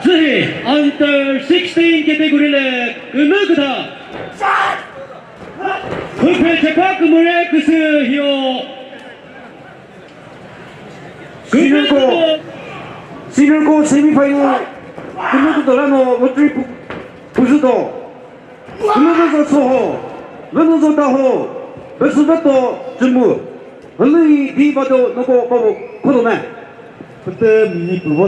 Under 16 category Gumukuda Thuputha Dzudo Senior semi-final Gumukuda no Lottery Puzudo Mudozo Tetseo Mudozo Zhoveto Nakro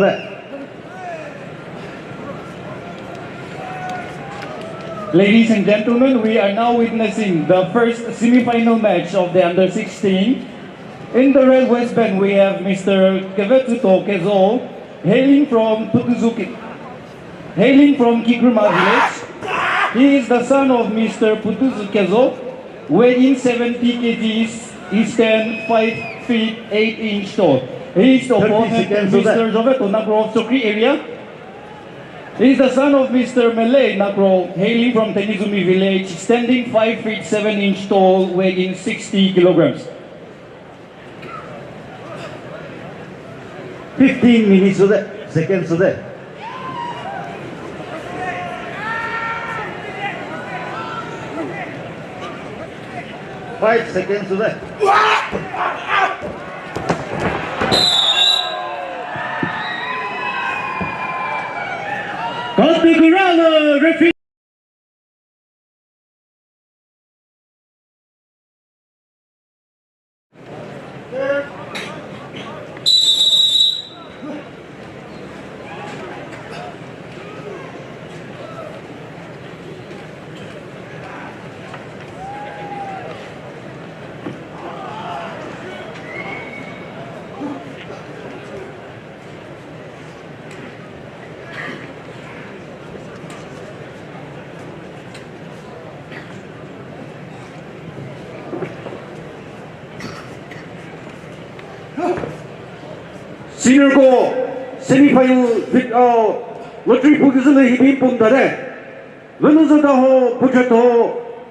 Ladies and gentlemen, we are now witnessing the first semi-final match of the Under-16. In the red waistband, we have Mr. Zhoveto Kezo, hailing from Kikruma village. He is the son of Mr. Mudozo Tetseo, weighing 70 kgs, he stands 5 feet 8 inches tall. He is the opponent, Mr. Zhoveto Nakro Kuvetsuto area. He is the son of Mr. Malay Nakro, hailing from Tenizumi village, standing 5 feet 7 inches tall, weighing 60 kilograms. 15 minutes seconds 5 seconds 勝ってくらのレフィSenior semi-final lottery position hibin pundare Mudozo Tetseo progetto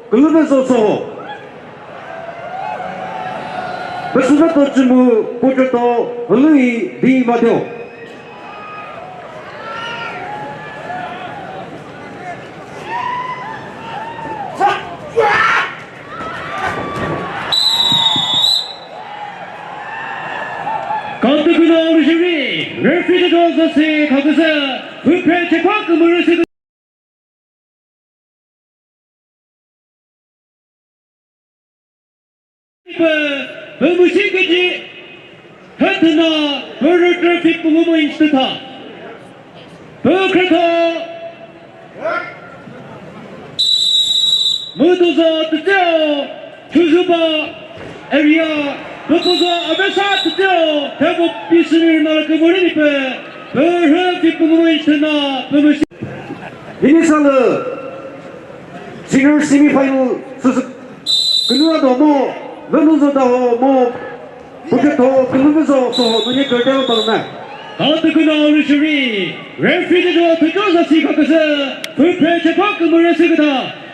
Gulubezo Soho Zhoveto Nakro progetto Lui di Madio監督のおるしみ、レフィードとして各社、フペチェパックムルシグ。ブムシグジ、ヘトナ、ブルトラフィックムムインしてた。ブクレト、ムドゾテツェオ、トゥズバ、エリア。Mudozo Tetseo, Tabo Pismir Narakumuripe, Berhe Fipumuishana, Pumushi. Initial senior semi-final Kunuado mo Mudozo Tetseo mo progetto Gulubezo Soho Nuni Kurteo Tolna. Hatakuno Rishuri, Refugee to Tosa Sikakas, Pupe Chapak Murasugata.